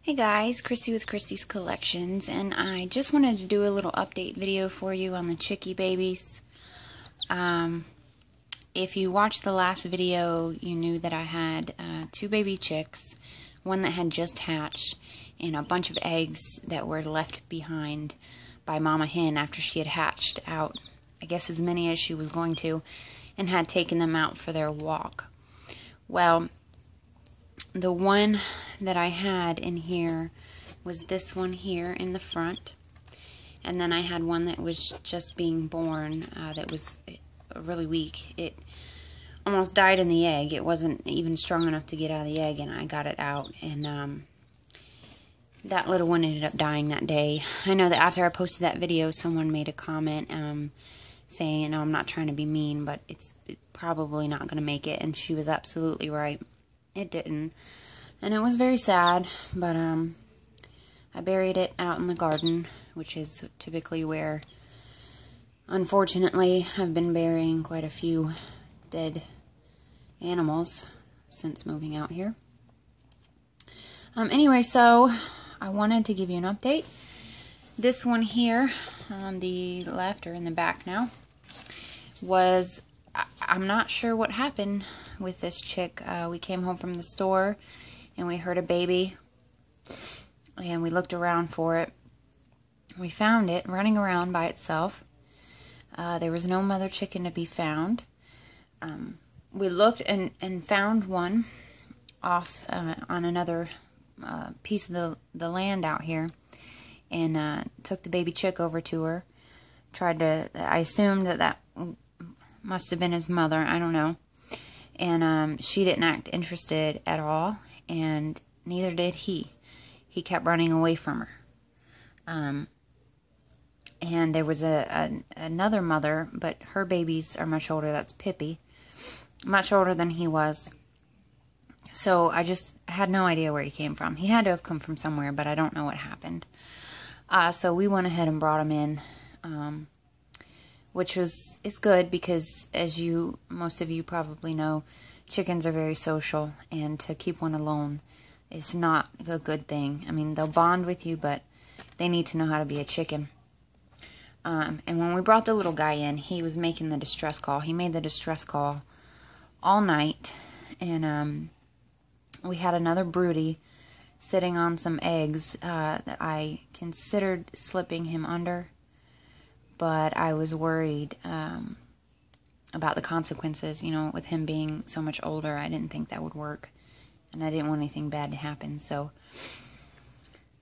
Hey guys, Christy with Christy's Collections, and I just wanted to do a little update video for you on the chicky babies. If you watched the last video, you knew that I had two baby chicks, one that had just hatched, and a bunch of eggs that were left behind by Mama Hen after she had hatched out, I guess as many as she was going to, and had taken them out for their walk. Well, the one that I had in here was this one here in the front, and then I had one that was just being born that was really weak. It almost died in the egg. It wasn't even strong enough to get out of the egg, and I got it out, and that little one ended up dying that day. I know that after I posted that video, someone made a comment saying, I'm not trying to be mean, but it's probably not going to make it, and she was absolutely right. It didn't. And it was very sad, but I buried it out in the garden, which is typically where, unfortunately, I've been burying quite a few dead animals since moving out here. Anyway, so I wanted to give you an update. This one here on the left, or in the back now, was, I'm not sure what happened with this chick. We came home from the store and we heard a baby, and we looked around for it. We found it running around by itself. There was no mother chicken to be found. We looked and found one off on another piece of the land out here, and took the baby chick over to her. I assumed that must have been his mother, I don't know. And she didn't act interested at all, and neither did he. He kept running away from her. And there was another mother, but her babies are much older. That's Pippi. Much older than he was. So I just had no idea where he came from. He had to have come from somewhere, but I don't know what happened. So we went ahead and brought him in, which is good because, as most of you probably know, chickens are very social, and to keep one alone is not a good thing. I mean, they'll bond with you, but they need to know how to be a chicken. And when we brought the little guy in, he was making the distress call. He made the distress call all night, and we had another broody sitting on some eggs that I considered slipping him under, but I was worried about the consequences. You know, with him being so much older, I didn't think that would work, and I didn't want anything bad to happen. So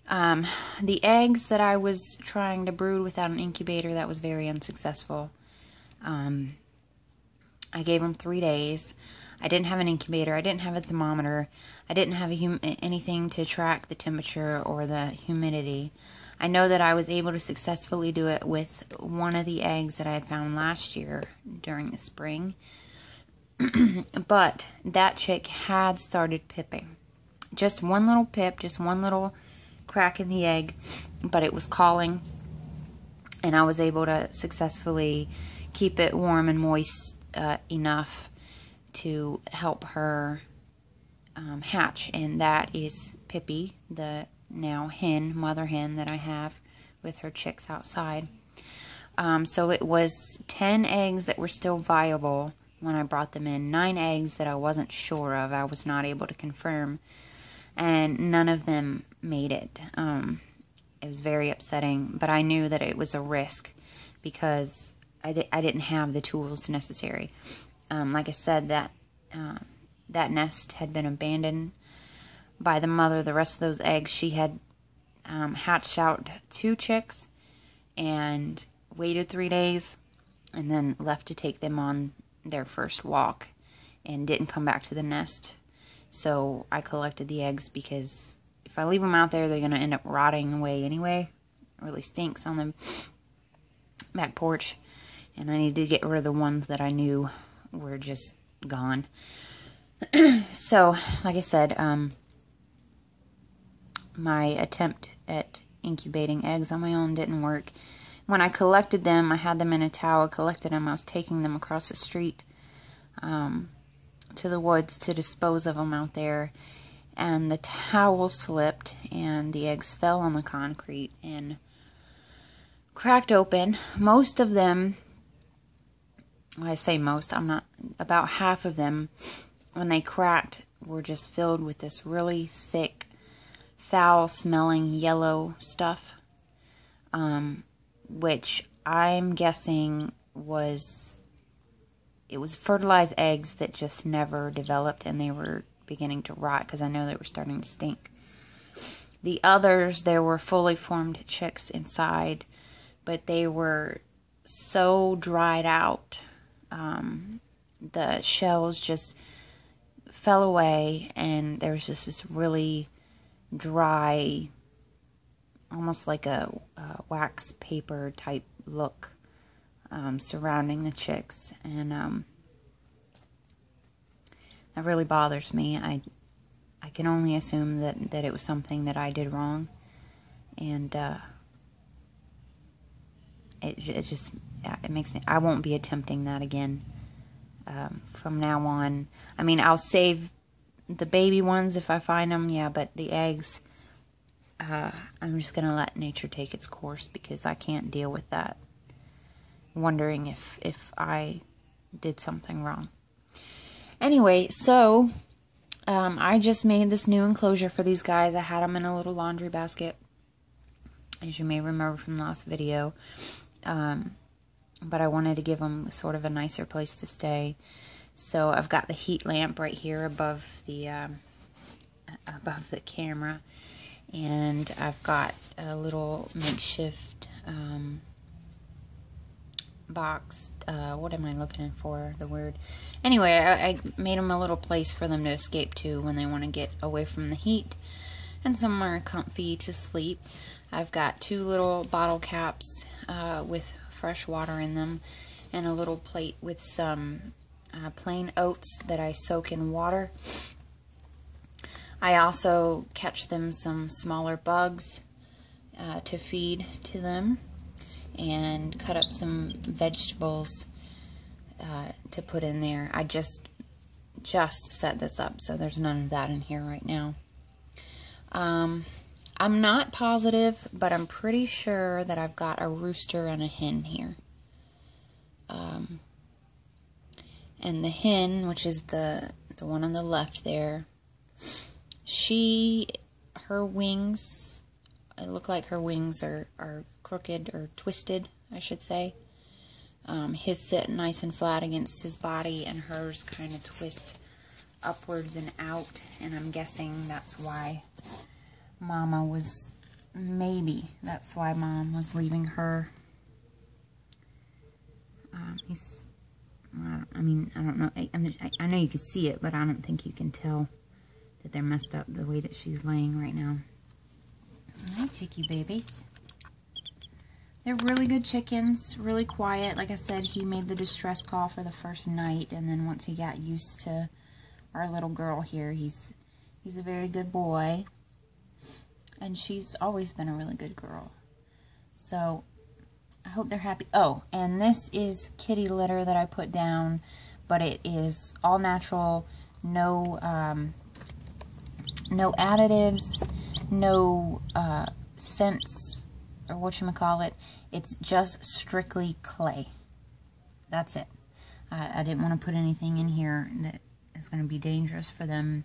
the eggs that I was trying to brood without an incubator, that was very unsuccessful. I gave them 3 days. I didn't have an incubator. I didn't have a thermometer. I didn't have anything to track the temperature or the humidity. I know that I was able to successfully do it with one of the eggs that I had found last year during the spring. But that chick had started pipping. Just one little pip, just one little crack in the egg, but it was calling, and I was able to successfully keep it warm and moist enough to help her hatch, and that is Pippi, the now mother hen that I have with her chicks outside. So it was 10 eggs that were still viable when I brought them in, 9 eggs that I wasn't sure of, I was not able to confirm, and none of them made it. It was very upsetting, but I knew that it was a risk because I didn't have the tools necessary. Like I said, that nest had been abandoned by the mother. The rest of those eggs, she had hatched out 2 chicks and waited 3 days and then left to take them on their first walk and didn't come back to the nest. So I collected the eggs because if I leave them out there, they're going to end up rotting away anyway. It really stinks on the back porch, and I needed to get rid of the ones that I knew were just gone. So, like I said, my attempt at incubating eggs on my own didn't work. When I collected them, I had them in a tower, collected them, I was taking them across the street to the woods to dispose of them out there, and the towel slipped and the eggs fell on the concrete and cracked open. Most of them, well, I say most, I'm not, about half of them, when they cracked, were just filled with this really thick, foul-smelling yellow stuff, which I'm guessing was fertilized eggs that just never developed, and they were beginning to rot because I know they were starting to stink. The others, there were fully formed chicks inside, but they were so dried out. The shells just fell away, and there was just this really dry, almost like a wax paper type look surrounding the chicks, and that really bothers me. I can only assume that it was something that I did wrong, and it makes me, I won't be attempting that again from now on. I mean, I'll save the baby ones if I find them, yeah, but the eggs, I'm just going to let nature take its course, because I can't deal with that, wondering if I did something wrong. Anyway, so I just made this new enclosure for these guys. I had them in a little laundry basket, as you may remember from the last video, but I wanted to give them sort of a nicer place to stay. So I've got the heat lamp right here above the camera, and I've got a little makeshift box. What am I looking for? The word. Anyway, I made them a little place for them to escape to when they want to get away from the heat and somewhere comfy to sleep. I've got 2 little bottle caps with fresh water in them, and a little plate with some plain oats that I soak in water. I also catch them some smaller bugs to feed to them, and cut up some vegetables to put in there. I just set this up, so there's none of that in here right now. I'm not positive, but I'm pretty sure that I've got a rooster and a hen here. And the hen, which is the one on the left there, her wings, it look like her wings are crooked, or twisted, I should say. His sit nice and flat against his body, and hers kind of twist upwards and out, and I'm guessing that's why Mama was, that's why Mom was leaving her. I don't know. I know you can see it, but I don't think you can tell that they're messed up the way that she's laying right now. Hi, chicky babies. They're really good chickens, really quiet. Like I said, he made the distress call for the first night, and then once he got used to our little girl here, he's a very good boy. And she's always been a really good girl. So I hope they're happy. Oh, and this is kitty litter that I put down, but it is all natural, no additives, no scents, or whatchamacallit. It's just strictly clay. That's it. I didn't want to put anything in here that is going to be dangerous for them.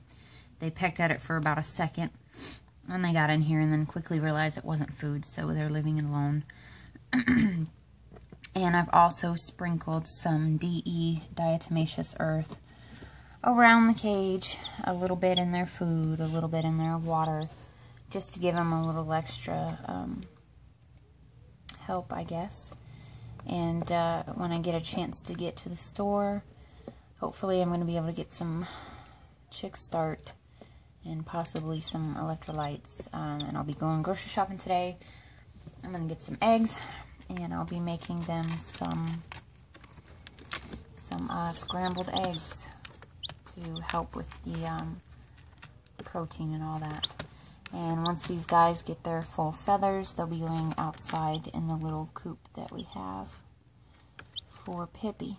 They pecked at it for about a second when they got in here, and then quickly realized it wasn't food, so they're leaving it alone. And I've also sprinkled some DE, diatomaceous earth, around the cage, a little bit in their food, a little bit in their water, just to give them a little extra help, I guess. And when I get a chance to get to the store, hopefully I'm going to be able to get some Chick Start and possibly some electrolytes. And I'll be going grocery shopping today. I'm going to get some eggs, and I'll be making them some scrambled eggs to help with the protein and all that. And once these guys get their full feathers, they'll be going outside in the little coop that we have for Pippi,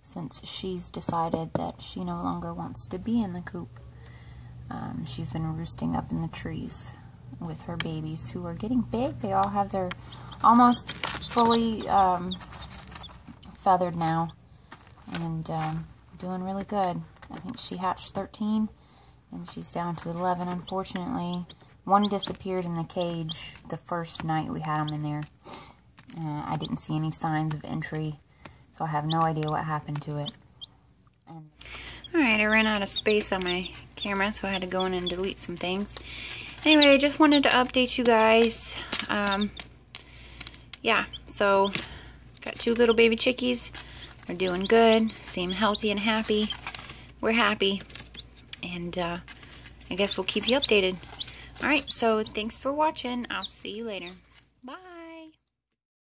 since she's decided that she no longer wants to be in the coop. She's been roosting up in the trees with her babies, who are getting big. They all have their almost fully feathered now, and doing really good. I think she hatched 13, and she's down to 11, unfortunately. One disappeared in the cage the first night we had them in there. I didn't see any signs of entry, so I have no idea what happened to it. Alright, I ran out of space on my camera, so I had to go in and delete some things. Anyway, I just wanted to update you guys. Yeah, so got 2 little baby chickies. They're doing good, seem healthy and happy. We're happy, and I guess we'll keep you updated. Alright, so thanks for watching. I'll see you later.